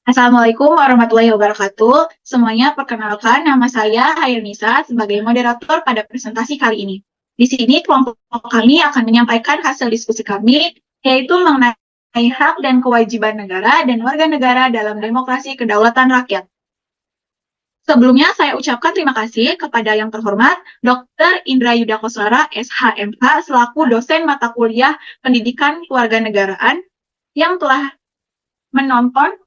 Assalamualaikum warahmatullahi wabarakatuh. Semuanya perkenalkan nama saya Hayunisa sebagai moderator pada presentasi kali ini. Di sini kelompok kami akan menyampaikan hasil diskusi kami, yaitu mengenai hak dan kewajiban negara dan warga negara dalam demokrasi kedaulatan rakyat. Sebelumnya saya ucapkan terima kasih kepada yang terhormat Dr. Indra Yuda Koswara, SHMH, selaku dosen mata kuliah Pendidikan Kewarganegaraan yang telah menonton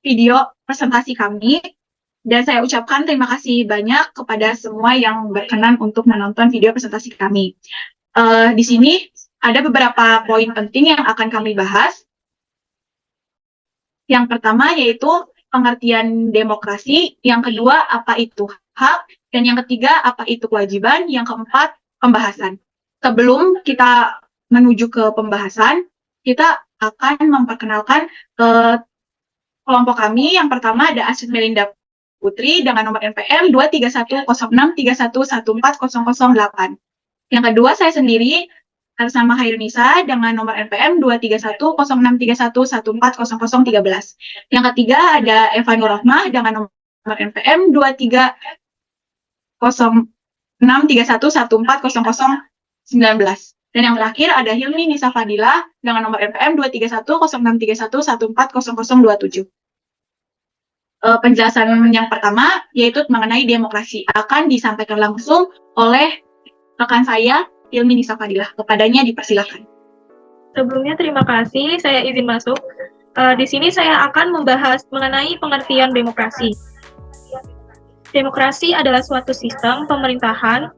video presentasi kami, dan saya ucapkan terima kasih banyak kepada semua yang berkenan untuk menonton video presentasi kami. Di sini ada beberapa poin penting yang akan kami bahas. Yang pertama yaitu pengertian demokrasi, yang kedua apa itu hak, dan yang ketiga apa itu kewajiban, yang keempat pembahasan. Sebelum kita menuju ke pembahasan, kita akan memperkenalkan kelompok kami. Yang pertama ada Astrid Melinda Putri dengan nomor NPM 2310631414008. Yang kedua saya sendiri bersama Hairunisa dengan nomor NPM 2310631140013. Yang ketiga ada Eva Nurrohmah dengan nomor NPM 23063140019. Dan yang terakhir ada Hilmi Nisa Fadila dengan nomor NPM 2310631140027. Penjelasan yang pertama yaitu mengenai demokrasi akan disampaikan langsung oleh rekan saya Hilmi Nisa Fadila. Kepadanya dipersilakan. Sebelumnya terima kasih, saya izin masuk. Di sini saya akan membahas mengenai pengertian demokrasi. Demokrasi adalah suatu sistem pemerintahan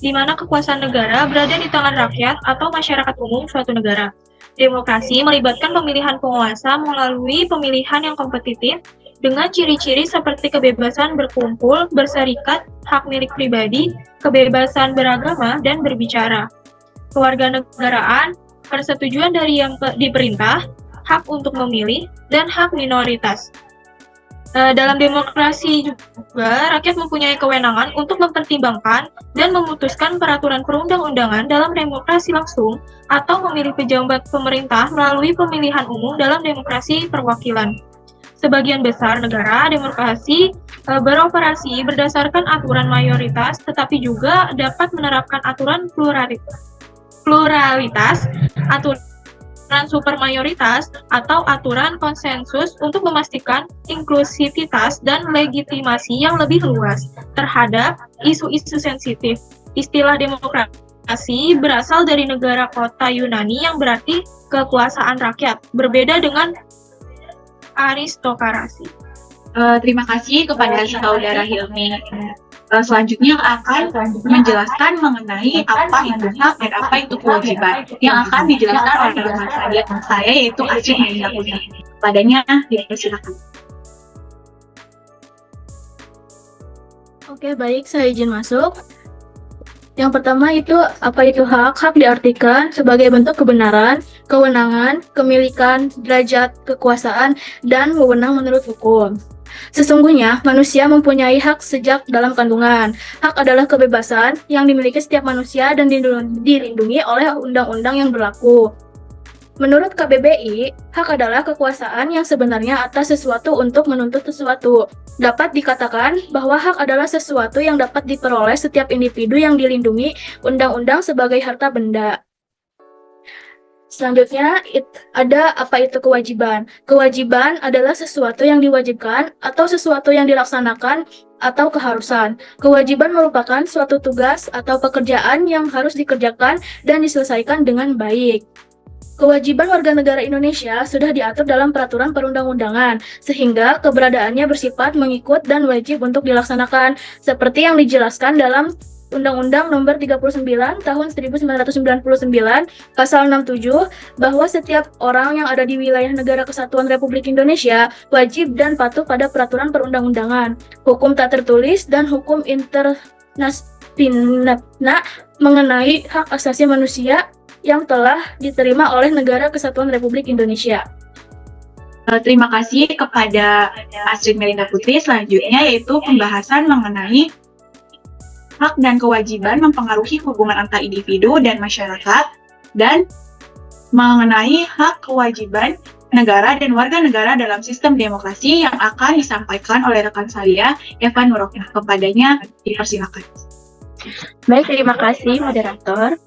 di mana kekuasaan negara berada di tangan rakyat atau masyarakat umum suatu negara. Demokrasi melibatkan pemilihan penguasa melalui pemilihan yang kompetitif dengan ciri-ciri seperti kebebasan berkumpul, berserikat, hak milik pribadi, kebebasan beragama, dan berbicara. Kewarganegaraan, persetujuan dari yang diperintah, hak untuk memilih, dan hak minoritas. Dalam demokrasi juga, rakyat mempunyai kewenangan untuk mempertimbangkan dan memutuskan peraturan perundang-undangan dalam demokrasi langsung atau memilih pejabat pemerintah melalui pemilihan umum dalam demokrasi perwakilan. Sebagian besar negara demokrasi beroperasi berdasarkan aturan mayoritas, tetapi juga dapat menerapkan aturan pluralitas, aturan supermayoritas, atau aturan konsensus untuk memastikan inklusivitas dan legitimasi yang lebih luas terhadap isu-isu sensitif. Istilah demokrasi berasal dari negara kota Yunani yang berarti kekuasaan rakyat, berbeda dengan aristokrasi. Terima kasih kepada saudara Hilmi. Selanjutnya akan menjelaskan mengenai apa itu hak dan apa itu kewajiban yang akan dijelaskan oleh rekan saya yaitu Astrid Melinda Putri. Padanya dipersilakan. Oke, baik, saya izin masuk. Yang pertama itu apa itu hak? Hak diartikan sebagai bentuk kebenaran, kewenangan, kemilikan, derajat, kekuasaan, dan wewenang menurut hukum. Sesungguhnya, manusia mempunyai hak sejak dalam kandungan. Hak adalah kebebasan yang dimiliki setiap manusia dan dilindungi oleh undang-undang yang berlaku. Menurut KBBI, hak adalah kekuasaan yang sebenarnya atas sesuatu untuk menuntut sesuatu. Dapat dikatakan bahwa hak adalah sesuatu yang dapat diperoleh setiap individu yang dilindungi undang-undang sebagai harta benda. Selanjutnya, ada apa itu kewajiban. Kewajiban adalah sesuatu yang diwajibkan atau sesuatu yang dilaksanakan atau keharusan. Kewajiban merupakan suatu tugas atau pekerjaan yang harus dikerjakan dan diselesaikan dengan baik. Kewajiban warga negara Indonesia sudah diatur dalam peraturan perundang-undangan, sehingga keberadaannya bersifat mengikut dan wajib untuk dilaksanakan, seperti yang dijelaskan dalam Undang-Undang Nomor 39 Tahun 1999 Pasal 67 bahwa setiap orang yang ada di wilayah Negara Kesatuan Republik Indonesia wajib dan patuh pada peraturan perundang-undangan, hukum tak tertulis dan hukum internasional mengenai hak asasi manusia yang telah diterima oleh Negara Kesatuan Republik Indonesia. Terima kasih kepada Astrid Melinda Putri. Selanjutnya yaitu pembahasan mengenai hak dan kewajiban mempengaruhi hubungan antar individu dan masyarakat, dan mengenai hak, kewajiban, negara dan warga negara dalam sistem demokrasi yang akan disampaikan oleh rekan saya, Eva Nurokna. Kepadanya dipersilakan. Baik, terima kasih moderator.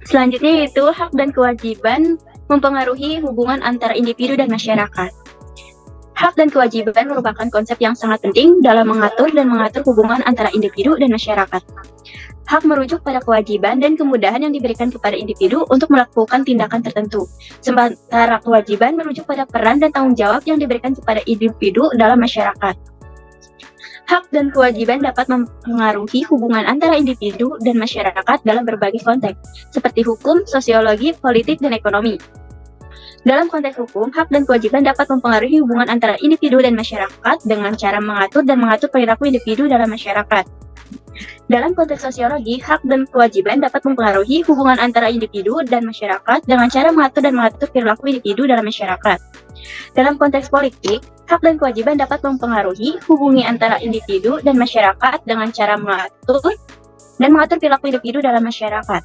Selanjutnya yaitu hak dan kewajiban mempengaruhi hubungan antara individu dan masyarakat. Hak dan kewajiban merupakan konsep yang sangat penting dalam mengatur hubungan antara individu dan masyarakat. Hak merujuk pada kewajiban dan kemudahan yang diberikan kepada individu untuk melakukan tindakan tertentu. Sementara kewajiban merujuk pada peran dan tanggung jawab yang diberikan kepada individu dalam masyarakat. Hak dan kewajiban dapat mempengaruhi hubungan antara individu dan masyarakat dalam berbagai konteks, seperti hukum, sosiologi, politik, dan ekonomi. Dalam konteks hukum, hak dan kewajiban dapat mempengaruhi hubungan antara individu dan masyarakat dengan cara mengatur perilaku individu dalam masyarakat. Dalam konteks sosiologi, hak dan kewajiban dapat mempengaruhi hubungan antara individu dan masyarakat dengan cara mengatur perilaku individu dalam masyarakat. Dalam konteks politik, hak dan kewajiban dapat mempengaruhi hubungan antara individu dan masyarakat dengan cara mengatur perilaku individu dalam masyarakat.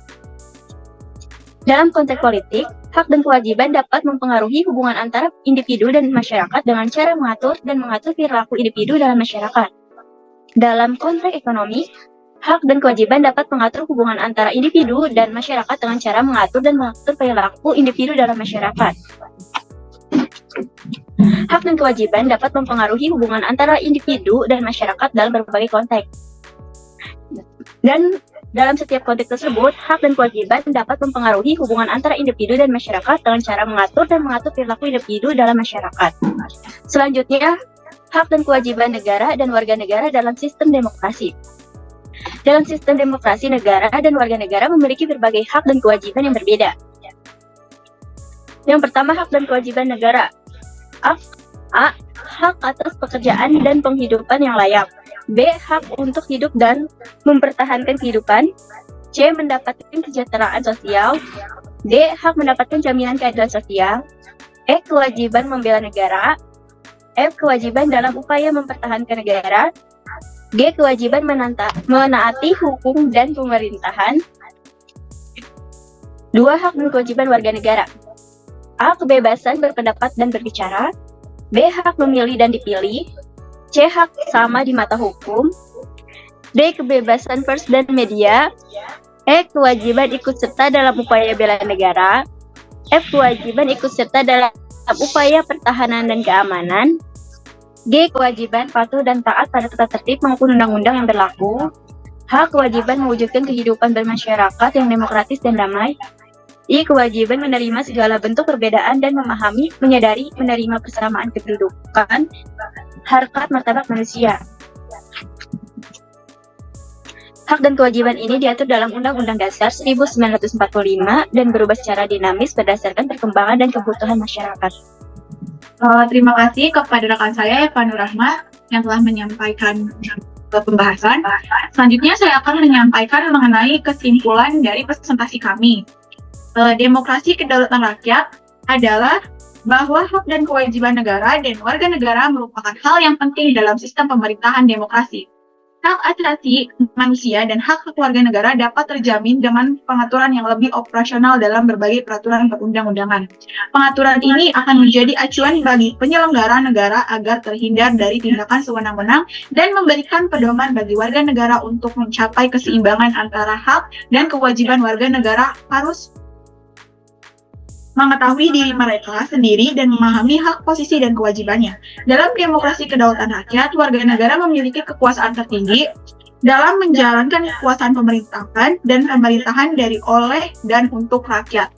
Dalam konteks politik, hak dan kewajiban dapat mempengaruhi hubungan antara individu dan masyarakat dengan cara mengatur perilaku individu dalam masyarakat. Dalam konteks ekonomi, hak dan kewajiban dapat mengatur hubungan antara individu dan masyarakat dengan cara mengatur perilaku individu dalam masyarakat. Hak dan kewajiban dapat mempengaruhi hubungan antara individu dan masyarakat dalam berbagai konteks. Dan dalam setiap konteks tersebut, hak dan kewajiban dapat mempengaruhi hubungan antara individu dan masyarakat dengan cara mengatur perilaku individu dalam masyarakat. Selanjutnya, hak dan kewajiban negara dan warga negara dalam sistem demokrasi. Dalam sistem demokrasi, negara dan warga negara memiliki berbagai hak dan kewajiban yang berbeda. Yang pertama, hak dan kewajiban negara. A. Hak atas pekerjaan dan penghidupan yang layak. B. Hak untuk hidup dan mempertahankan kehidupan. C. Mendapatkan kesejahteraan sosial. D. Hak mendapatkan jaminan keadilan sosial. E. Kewajiban membela negara. F. Kewajiban dalam upaya mempertahankan negara. G. Kewajiban menaati hukum dan pemerintahan. 2. Hak dan kewajiban warga negara. A. Kebebasan berpendapat dan berbicara. B. Hak memilih dan dipilih. C. Hak sama di mata hukum. D. Kebebasan pers dan media. E. Kewajiban ikut serta dalam upaya bela negara. F. Kewajiban ikut serta dalam upaya pertahanan dan keamanan. G. Kewajiban patuh dan taat pada tata tertib maupun undang-undang yang berlaku. H. Kewajiban mewujudkan kehidupan bermasyarakat yang demokratis dan damai. I. Kewajiban menerima segala bentuk perbedaan dan menerima persamaan kedudukan, harkat martabat manusia. Hak dan kewajiban ini diatur dalam Undang-Undang Dasar 1945 dan berubah secara dinamis berdasarkan perkembangan dan kebutuhan masyarakat. Terima kasih kepada rekan saya, Eva Nurahma, yang telah menyampaikan pembahasan. Selanjutnya saya akan menyampaikan mengenai kesimpulan dari presentasi kami. Demokrasi kedaulatan rakyat adalah bahwa hak dan kewajiban negara dan warga negara merupakan hal yang penting dalam sistem pemerintahan demokrasi. Hak asasi manusia dan hak warga negara dapat terjamin dengan pengaturan yang lebih operasional dalam berbagai peraturan perundang-undangan. Pengaturan ini akan menjadi acuan bagi penyelenggara negara agar terhindar dari tindakan sewenang-wenang dan memberikan pedoman bagi warga negara untuk mencapai keseimbangan antara hak dan kewajiban warga negara harus mengetahui diri mereka sendiri dan memahami hak, posisi, dan kewajibannya. Dalam demokrasi kedaulatan rakyat, warga negara memiliki kekuasaan tertinggi dalam menjalankan kekuasaan pemerintahan dan pemerintahan oleh dan untuk rakyat.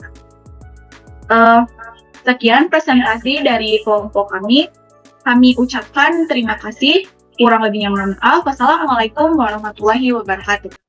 Sekian presentasi dari kelompok kami. Kami ucapkan terima kasih. Kurang lebihnya mohon maaf. Wassalamualaikum warahmatullahi wabarakatuh.